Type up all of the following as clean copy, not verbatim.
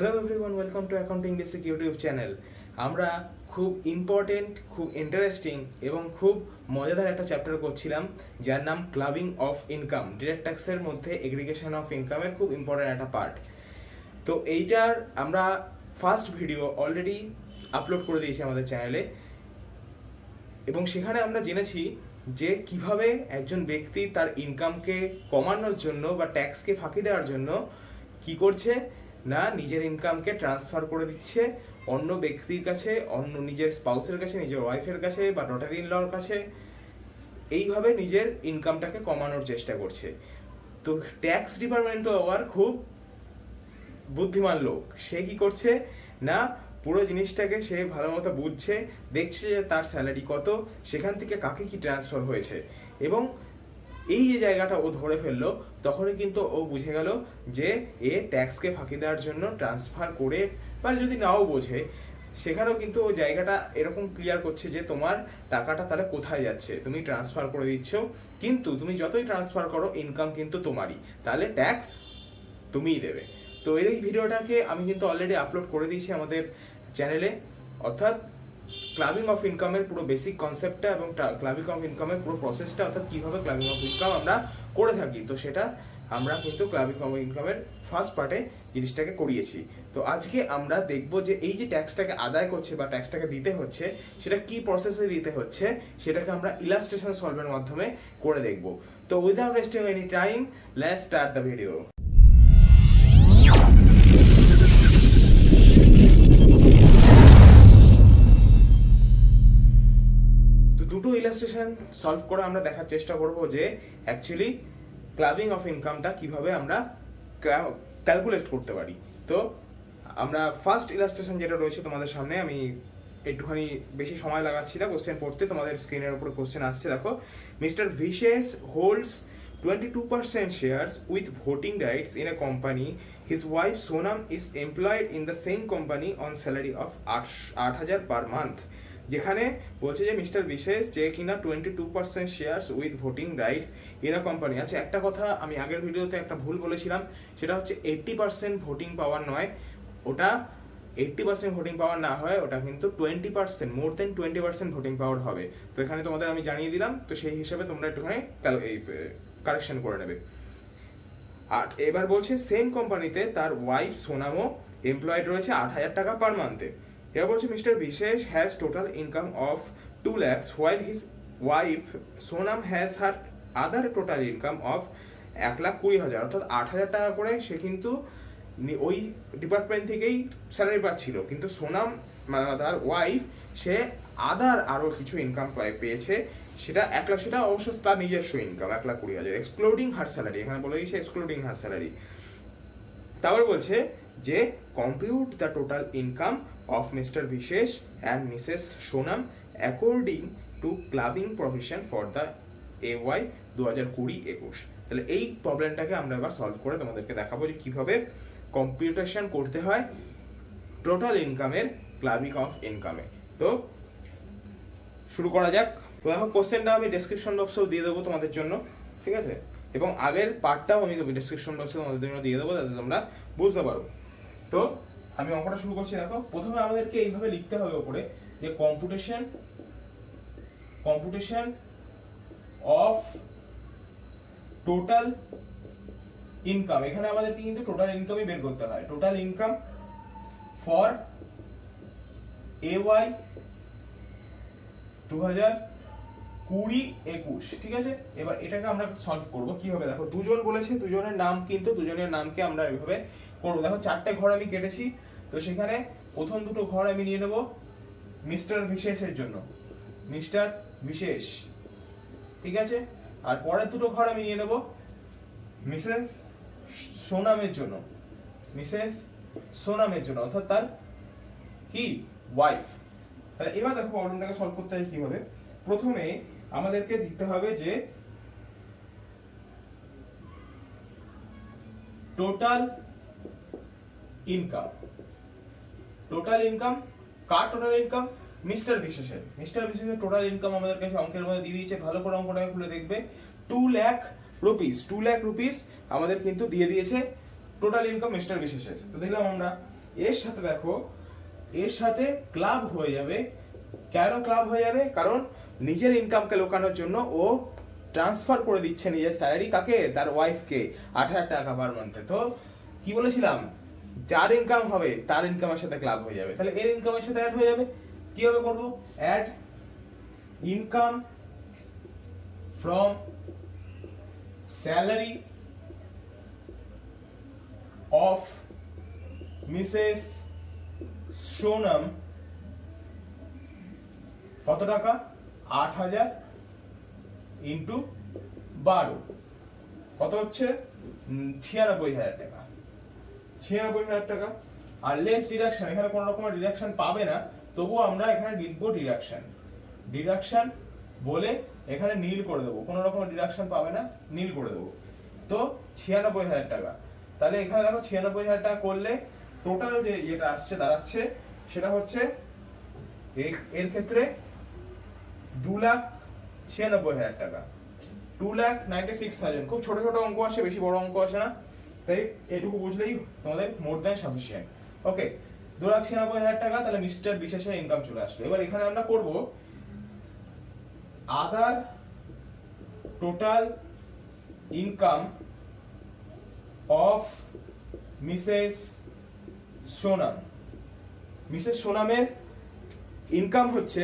Hello everyone, welcome to accounting basic YouTube channel. আমরা খুব important, খুব ইন্টারেস্টিং এবং খুব মজাদার একটা চ্যাপ্টার করছিলাম, যার নাম ক্লাবিং অফ ইনকাম। ডিরেক্ট ট্যাক্সের মধ্যে এগ্রিগেশন অফ ইনকামের খুব ইম্পর্টেন্ট একটা পার্ট। তো এইটার আমরা ফার্স্ট ভিডিও অলরেডি আপলোড করে দিয়েছি আমাদের চ্যানেলে, এবং সেখানে আমরা জেনেছি যে কিভাবে একজন ব্যক্তি তার ইনকামকে কমানোর জন্য বা ট্যাক্সকে ফাঁকি দেওয়ার জন্য কি করছে না, নিজের ইনকামকে ট্রান্সফার করে দিচ্ছে অন্য ব্যক্তির কাছে, অন্য নিজের স্পাউসের কাছে, নিজের ওয়াইফের কাছে বা ডটার ইন লর কাছে। এইভাবে নিজের ইনকামটাকে কমানোর চেষ্টা করছে। তো ট্যাক্স ডিপার্টমেন্টও আবার খুব বুদ্ধিমান লোক। সে কি করছে না, পুরো জিনিসটাকে সে ভালো মতো বুঝছে, দেখছে যে তার স্যালারি কত, সেখান থেকে কাকে কি ট্রান্সফার হয়েছে, এবং এই যে জায়গাটা ও ধরে ফেললো, তখনই কিন্তু ও বুঝে গেল যে এ ট্যাক্সকে ফাঁকি দেওয়ার জন্য ট্রান্সফার করে, বা যদি নাও বোঝে সেখানেও কিন্তু ও জায়গাটা এরকম ক্লিয়ার করছে যে তোমার টাকাটা তাহলে কোথায় যাচ্ছে, তুমি ট্রান্সফার করে দিচ্ছ, কিন্তু তুমি যতই ট্রান্সফার করো ইনকাম কিন্তু তোমারই, তাহলে ট্যাক্স তুমিই দেবে। তো এই ভিডিওটাকে আমি কিন্তু অলরেডি আপলোড করে দিয়েছি আমাদের চ্যানেলে, অর্থাৎ ক্লাবিং অফ ইনকামের পুরো বেসিক কনসেপ্টটা এবং ক্লাবিং অফ ইনকামের পুরো প্রসেসটা, অর্থাৎ কিভাবে ক্লাবিং অফ ইনকাম আমরা করে থাকি, তো সেটা আমরা কিন্তু ক্লাবিং অফ ইনকামের ফার্স্ট পার্টে জিনিসটাকে করিয়েছি। তো আজকে আমরা দেখব যে এই যে ট্যাক্সটাকে আদায় করছে বা ট্যাক্সটাকে দিতে হচ্ছে, সেটা কি প্রসেসে দিতে হচ্ছে, সেটাকে আমরা ইলাস্ট্রেশন সলভের মাধ্যমে করে দেখব। তো without wasting any time, let's start the video. দুটো ইলাস্ট্রেশন সলভ করে আমরা দেখার চেষ্টা করব যে অ্যাকচুয়ালি ক্লাবিং অফ ইনকামটা কিভাবে আমরা ক্যালকুলেট করতে পারি। তো আমরা ফার্স্ট ইলাস্ট্রেশন যেটা রয়েছে তোমাদের সামনে, আমি একটুখানি বেশি সময় লাগাচ্ছি না কোশ্চেন পড়তে, তোমাদের স্ক্রিনের উপরে কোশ্চেন আসছে, দেখো। Mister Vishesh holds 22% shares with voting rights in a company. His wife Sonam is employed in the same company on salary of 8,000 per month. যেখানে বলছে যে মিস্টার বিশেষ যে কিনা 22% shares with voting rights in a company. আচ্ছা, একটা কথা আমি আগের ভিডিওতে একটা ভুল বলেছিলাম, সেটা হচ্ছে 80% ভোটিং পাওয়ার নয়, ওটা 80% ভোটিং পাওয়ার না হয়, ওটা কিন্তু 20%, মোর দেন 20% ভোটিং পাওয়ার হবে। তো এখানে তোমাদের আমি জানিয়ে দিলাম, তো সেই হিসাবে তোমরা একটুখানি কারেকশন করে নেবে। আর এবার বলছে সেম কোম্পানিতে তার ওয়াইফ সোনামও এমপ্লয়েড রয়েছে 8,000 টাকা পার মান্থে। এবার বলছে মিস্টার বিশেষ has total income of 2 lakhs while his wife Sonam has her other total income of 1,20,000, অর্থাৎ 8,000 টাকা করে সে কিন্তু ওই ডিপার্টমেন্ট থেকেই স্যালারি পাচ্ছিল, কিন্তু সোনাম মানে তার ওয়াইফ সে আদার আরো কিছু ইনকাম পেয়েছে, সেটা 1 লাখ, সেটা অবশ্য তার নিজস্ব ইনকাম 1,20,000 এক্সক্লুডিং হার স্যালারি। এখানে বলে দিয়েছে এক্সক্লুডিং হার স্যালারি। তারপর বলছে যে compute the total income of Mister Vishesh and Mrs Sonam according to clubbing provision for the AY 2020-21। তাহলে এই প্রবলেমটাকে আমরা এবার সলভ করে তোমাদেরকে দেখাবো যে কিভাবে কম্পিউটেশন করতে হয় টোটাল ইনকামের ক্লাবিং অফ ইনকামে। তো শুরু করা যাক। তো দেখো, কোশ্চেনটা আমি ডেসক্রিপশন বক্সেও দিয়ে দেবো তোমাদের জন্য, ঠিক আছে, এবং আগের পার্টটাও আমি ডেসক্রিপশন বক্সে তোমাদের জন্য দিয়ে দেবো যাতে তোমরা বুঝতে পারো। তো আমি অঙ্কটা শুরু করছি। দেখো, প্রথমে আমাদেরকে এইভাবে লিখতে হবে উপরে যে কম্পিউটেশন অফ টোটাল ইনকাম। এখানে আমাদেরকে কিন্তু টোটাল ইনকামই বের করতে হয়। টোটাল ইনকাম ফর AY 2020-21, ঠিক আছে। এবার এটাকে আমরা সলভ করব কিভাবে, দেখো দুজন বলেছে, দুজনের নাম কিন্তু দুজনের নামকে আমরা এইভাবে করবো। দেখো 4টে ঘর আমি কেটেছি, তো সেখানে প্রথম দুটো ঘর আমি নিয়ে নেব মিস্টার বিশেষের জন্য, মিস্টার বিশেষ, ঠিক আছে। আর পরের দুটো ঘর আমি নিয়ে নেব মিসেস সোনামের জন্য, মিসেস সোনামের জন্য, অর্থাৎ তার কি ওয়াইফ। তাহলে এবার দেখো প্রবলেমটাকে সলভ করতে হয় কিভাবে। প্রথমে আমাদেরকে দিতে হবে যে টোটাল ইনকাম। টোটাল ইনকাম কার টোটাল ইনকাম? মিস্টার বিশেষের। মিস্টার বিশেষের টোটাল ইনকাম আমাদের কাছে অঙ্কের মধ্যে দিয়ে দিয়েছে, ভালো করে অঙ্কটাকে খুলে দেখবে। 2 লাখ রুপিস, 2 লাখ রুপিস আমাদের কিন্তু দিয়ে দিয়েছে টোটাল ইনকাম মিস্টার বিশেষের। তো দেখলাম আমরা এর সাথে দেখো, এর সাথে ক্লাব হয়ে যাবে। কেন ক্লাব হয়ে যাবে? কারণ নিজের ইনকামকে লোকানোর জন্য ও ট্রান্সফার করে দিচ্ছে নিজের স্যালারি কাকে, তার ওয়াইফকে 8,000 টাকা পার মান্থে। তো কি বলেছিলাম, যার ইনকাম হবে তার ইনকামের সাথে ক্লাব হয়ে যাবে, তাহলে এর ইনকামের সাথে অ্যাড হয়ে যাবে। কিভাবে করবো? Add income from salary of Mrs Sonam, কত টাকা? 8,000 ইন্টু 12, কত হচ্ছে? 96,000 টাকা। 96,000 টাকা। আর লেস ডিডাকশন, এখানে কোনো রকমের ডিডাকশন পাবে না, তবুও আমরা এখানে লিখবো ডিডাকশন। ডিডাকশন বলে এখানে নীল করে দেবো, কোনো রকমের ডিডাকশন পাবে না, নীল করে দেবো। তো 96,000 টাকা। তাহলে এখানে দেখো 96,000 টাকা করলে টোটাল যে যেটা আসছে দাঁড়াচ্ছে সেটা হচ্ছে এর ক্ষেত্রে 2,96,000 টাকা। 2,96,000। খুব ছোট ছোট অঙ্ক আসে, বেশি বড় অঙ্ক আসে না, তাই এটুকু বুঝলেই তোমাদের মোর দ্যান সাফিসিয়েন্ট। ওকে, 2,96,000 টাকা। তাহলে মিস্টার বিশেষের ইনকাম চলে আসলো। এবার এখানে আমরা করব other total income of Mrs Sonam. Mrs সোনামের ইনকাম হচ্ছে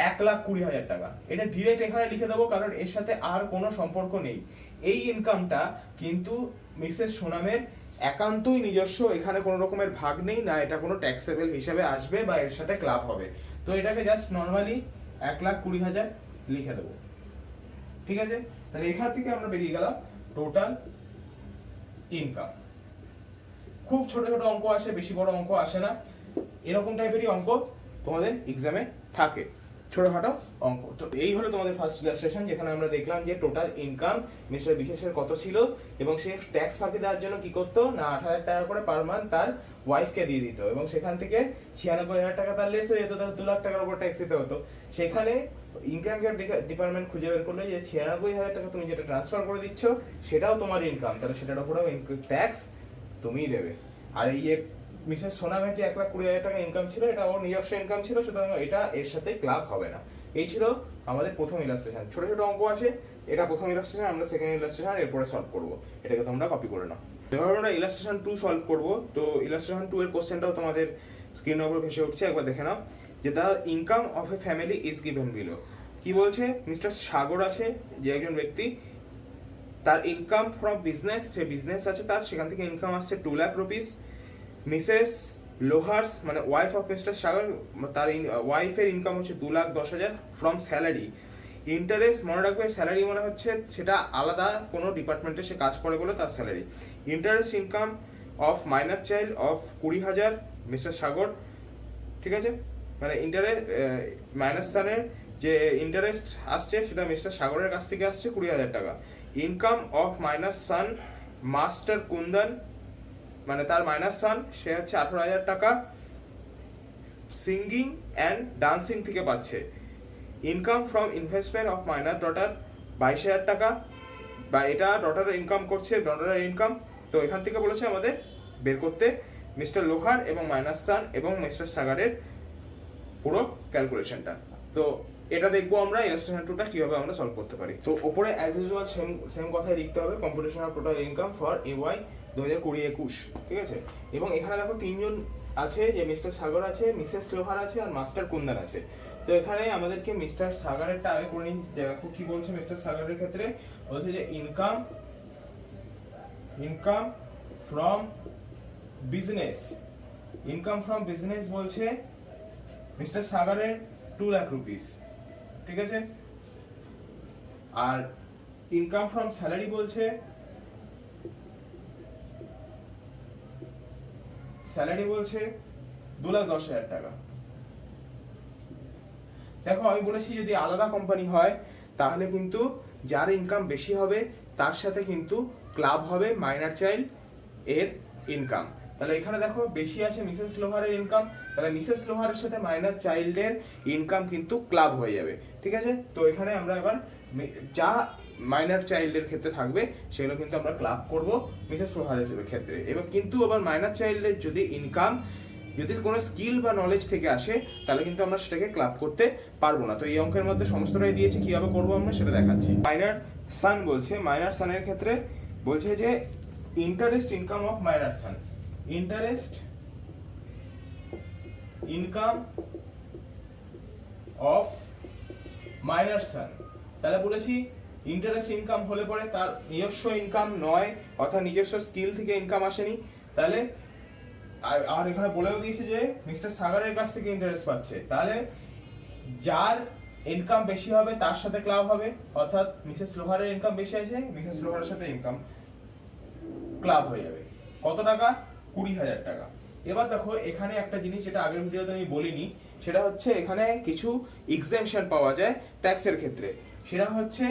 1,20,000 টাকা। এটা ডিরেক্ট এখানে লিখে দেবো, কারণ এর সাথে আর কোনো সম্পর্ক নেই। এই ইনকামটা কিন্তু মিসেস সোনামের একান্তই নিজস্ব, এখানে কোনো রকমের ভাগ নেই, না এটা কোনো ট্যাক্সেবল হিসাবে আসবে বা এর সাথে ক্লাব হবে। তো এটাকে জাস্ট নর্মালি 1,20,000 লিখে দেবো। ঠিক আছে, তাহলে এখান থেকে আমরা বেরিয়ে গেলাম টোটাল ইনকাম। খুব ছোট ছোট অঙ্ক আসে, বেশি বড় অঙ্ক আসে না, এরকম টাইপেরই অঙ্ক তোমাদের এক্সামে থাকে, ছোটখাটো অঙ্ক। তো এই হলো তোমাদের ফার্স্ট ইলাস্ট্রেশন, যেখানে আমরা দেখলাম যে টোটাল ইনকাম মিস্টার বিশেষের কত ছিল, এবং সে ট্যাক্স ফাঁকি দেওয়ার জন্য কি করতো না 8,000 টাকা করে পার মান্থ তার ওয়াইফকে দিয়ে দিত, এবং সেখান থেকে 96,000 টাকা তার লেস হয়ে যেত, তার 2 লাখ টাকার উপর ট্যাক্স দিতে হতো। সেখানে ইনকাম ডিপার্টমেন্ট খুঁজে বের করলে যে 96,000 টাকা তুমি যেটা ট্রান্সফার করে দিচ্ছ সেটাও তোমার ইনকাম, তাহলে সেটার উপরেও ট্যাক্স তুমিই দেবে। আর এই যে মিসেস সোনামের যে 1,20,000 টাকা ইনকাম ছিল, এটা ওর নিজস্ব ইনকাম ছিল, সুতরাং এটা এর সাথে ক্লাব হবে না। এই ছিল আমাদের প্রথম ইলাস্ট্রেশন। ছোট ছোট অঙ্ক আসে, এটা প্রথম ইলাস্ট্রেশন, আমরা সেকেন্ড ইলাস্ট্রেশন এরপরে সলভ করব। এটাকে তোমরা কপি করে নাও। এবার আমরা ইলাস্ট্রেশন 2 সলভ করব। তো ইলাস্ট্রেশন 2 এর কোশ্চেনটাও তোমাদের স্ক্রিনের উপর ভেসে উঠছে, একবার দেখে নাও। যে the income of A family is given below. কি বলছে? মিস্টার সাগর আছে যে একজন ব্যক্তি, তার income from business, say business আছে তার, সেখান থেকে ইনকাম আসছে 2 লাখ রুপিস। মিসেস লোহার্স মানে ওয়াইফ অফ মিস্টার সাগর, তার ওয়াইফের ইনকাম হচ্ছে 2,10,000 ফ্রম স্যালারি। ইন্টারেস্ট মনে রাখবে, স্যালারি মানে হচ্ছে সেটা আলাদা কোনো ডিপার্টমেন্টে সে কাজ করে বলে তার salary. Interest income of minor child of 20,000 Mister Sagar. ঠিক আছে, মানে ইন্টারেস্ট মাইনাস সানের যে ইন্টারেস্ট আসছে সেটা মিস্টার সাগরের কাছ থেকে আসছে 20,000 টাকা। Income of minus son master Kundan, মানে তার মাইনাস সান, সে হচ্ছে 18,000 টাকা সিঙ্গিং অ্যান্ড ডান্সিং থেকে পাচ্ছে। Income from investment of minor daughter 22,000 টাকা, বা এটা ডটারের ইনকাম করছে, ডটারের ইনকাম। তো এখান থেকে বলেছে আমাদের বের করতে মিস্টার লোহার এবং মাইনাস সান এবং মিস্টার সাগরের পুরো ক্যালকুলেশনটা। তো এটা দেখবো আমরা ইলাস্ট্রেশন 2টা কিভাবে আমরা সলভ করতে পারি। তো উপরে অ্যাজ ইউজুয়াল সেম কথাই লিখতে হবে, computation of total income for AY 2020-21। ঠিক আছে, এবং এখানে দেখো তিনজন আছে, যে মিস্টার সাগর আছে, মিসেস লোহার আছে, আর মাস্টার কুন্দন আছে। তো এখানে আমাদেরকে মিস্টার সাগরেরটা আগে করে নিই। দেখো কি বলছে মিস্টার সাগরের ক্ষেত্রে, বলছে যে income from business. Income from business বলছে মিস্টার সাগরের 2 লাখ রুপিস। ঠিক আছে, আর ইনকাম ফ্রম স্যালারি বলছে, স্যালারি বলছে 2,10,000 টাকা। দেখো আমি বলেছি যদি আলাদা কোম্পানি হয় তাহলে কিন্তু যার ইনকাম বেশি হবে তার সাথে কিন্তু ক্লাব হবে মাইনর চাইল্ড এর ইনকাম। তাহলে এখানে দেখো বেশি আছে মিসেস লোহারের ইনকাম, তাহলে মিসেস লোহারের সাথে মাইনর চাইল্ডের ইনকাম কিন্তু ক্লাব হয়ে যাবে। ঠিক আছে, তো এখানে আমরা এবার যা মাইনার চাইল্ডের ক্ষেত্রে থাকবে সেগুলো কিন্তু আমরা ক্লাব করব মিসেস লোহারের ক্ষেত্রে। এবার কিন্তু আবার মাইনার চাইল্ডের যদি ইনকাম যদি কোনো স্কিল বা নলেজ থেকে আসে তাহলে কিন্তু আমরা সেটাকে ক্লাব করতে পারবো না। তো এই অঙ্কের মধ্যে সমস্তটাই দিয়েছে, কিভাবে করবো আমরা সেটা দেখাচ্ছি। মাইনার সান বলছে, মাইনার সানের ক্ষেত্রে বলছে যে interest income of minor son, interest income of minor son. তাহলে বলেছি ইন্টারেস্ট ইনকাম হলে পরে তার নিজস্ব ইনকাম নয়, অর্থাৎ নিজস্ব স্কিল থেকে ইনকাম আসেনি। তাহলে আর এখানে বলেও দিয়েছে যে মিস্টার সাগরের কাছ থেকে ইন্টারেস্ট পাচ্ছে, তাহলে যার ইনকাম বেশি হবে তার সাথে ক্লাব হবে, অর্থাৎ মিসেস লোহারের ইনকাম বেশি আছে, মিসেস লোহারের সাথে ইনকাম ক্লাব হয়ে যাবে। কত টাকা? 20,000 টাকা। এবার দেখো এখানে একটা জিনিস যেটা আগের ভিডিওতে আমি বলিনি, সেটা হচ্ছে এখানে কিছু এক্সেমশন পাওয়া যায় ট্যাক্সের ক্ষেত্রে। সেটা হচ্ছে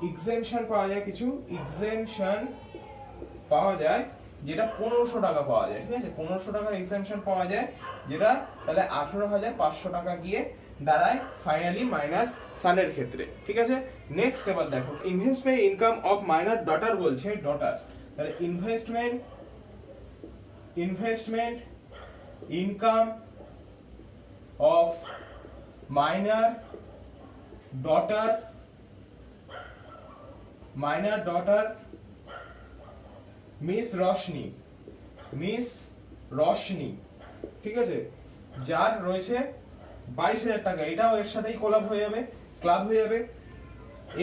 এক্সেমশন পাওয়া যায়, কিছু এক্সেমশন পাওয়া যায় যেটা 1500 টাকা পাওয়া যায়, ঠিক আছে? 1500 টাকার এক্সেমশন পাওয়া যায়, যেটা তাহলে 18,500 টাকা গিয়ে দাঁড়ায় ফাইনালি মাইনার সানের ক্ষেত্রে, ঠিক আছে? নেক্সট এবার দেখো investment income of minor daughter বলছে, ডটার। তাহলে investment income of minor daughter miss Roshni, ঠিক আছে? যার রয়েছে 22,000 টাকা, এটাও এর সাথেই ক্লাব হয়ে যাবে।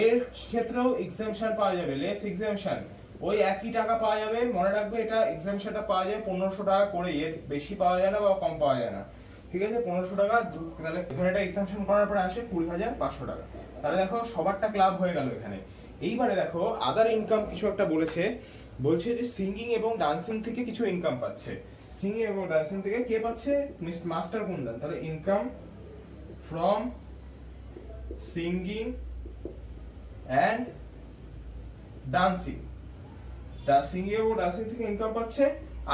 এর ক্ষেত্রেও এক্সেমশন পাওয়া যাবে, লেস এক্সেমশন, ওই একই টাকা পাওয়া যাবে। মনে রাখবে এটা এক্সেমশনটা পাওয়া যায় 1500 টাকা করে, এর বেশি পাওয়া যায় না বা কম পাওয়া যায় না, ঠিক আছে? 1500 টাকা। তাহলে এখানে এটা এক্সেমশন করার পরে আসে 20,500 টাকা। তাহলে দেখো সবারটা ক্লাব হয়ে গেল এখানে। এইবারে দেখো আদার ইনকাম কিছু একটা বলছে যে সিঙ্গিং এবং ডান্সিং থেকে কিছু ইনকাম পাচ্ছে। সিঙ্গিং এবং ডান্সিং থেকে কে পাচ্ছে? মাস্টার কুন্দন। তাহলে income from singing and dancing, singing এবং ডান্সিং থেকে ইনকাম পাচ্ছে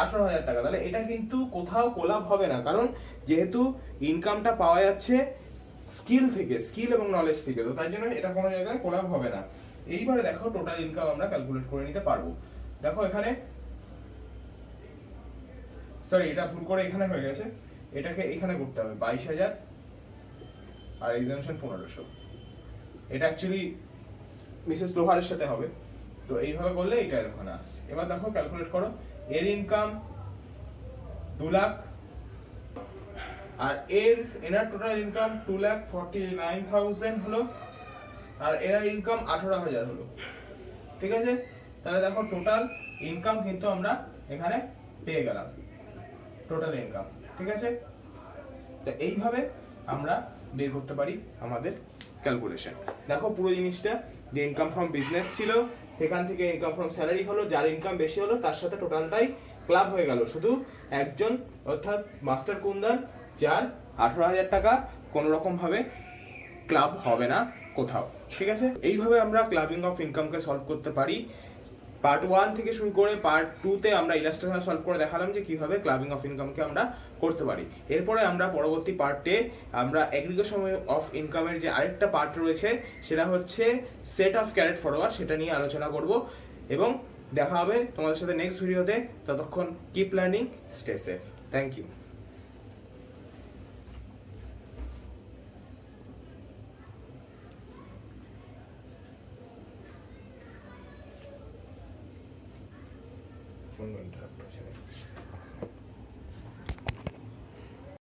18,000 টাকা। তাহলে এটা কিন্তু কোথাও কোলাপ হবে না, কারণ যেহেতু ইনকামটা পাওয়া যাচ্ছে স্কিল এবং নলেজ থেকে, তো তাই জন্য এটা কোনো জায়গায় কোলাপ হবে না। এইবারে দেখো টোটাল ইনকাম আমরা ক্যালকুলেট করে নিতে পারবো। দেখো এখানে এটা ভুল করে এখানে হয়ে গেছে, এটাকে এখানে করতে হবে 22,000 আর এক্সামশন 1500। এটা অ্যাকচুয়ালি মিসেস লোহারের সাথে হবে, তো এইভাবে করলে এটা এখানে আসছে। এবার দেখো ক্যালকুলেট করো, এর ইনকাম 2 লাখ আর এনার টোটাল ইনকাম 2,49,000 হলো, আর এর ইনকাম 18,000 হলো, ঠিক আছে? তাহলে দেখো টোটাল ইনকাম কিন্তু আমরা এখানে পেয়ে গেলাম, টোটাল ইনকাম, ঠিক আছে? তো এইভাবে আমরা বের করতে পারি আমাদের ক্যালকুলেশন। দেখো পুরো জিনিসটা যে ইনকাম ফ্রম বিজনেস ছিল, সেখান থেকে ইনকাম ফ্রম স্যালারি হলো, যার ইনকাম বেশি হলো তার সাথে টোটালটাই ক্লাব হয়ে গেল। শুধু একজন অর্থাৎ মাস্টার কুন্দন, যার 18,000 টাকা কোনো রকম ভাবে ক্লাব হবে না কোথাও, ঠিক আছে? এইভাবে আমরা ক্লাবিং অফ ইনকামকে সলভ করতে পারি। পার্ট 1 থেকে শুরু করে পার্ট 2 তে আমরা ইলাস্ট্রেশন সলভ করে দেখালাম যে কিভাবে ক্লাবিং অফ ইনকামকে আমরা করতে পারি। এরপরে আমরা পরবর্তী পার্টে আমরা এগ্রিগেশন অফ ইনকামের যে আরেকটা পার্ট রয়েছে সেটা হচ্ছে সেট অফ ক্যারেট ফরওয়ার্ড, সেটা নিয়ে আলোচনা করব এবং দেখা হবে তোমাদের সাথে নেক্সট ভিডিওতে। ততক্ষণ keep learning, stay safe, thank you. Phone interrupt হচ্ছে।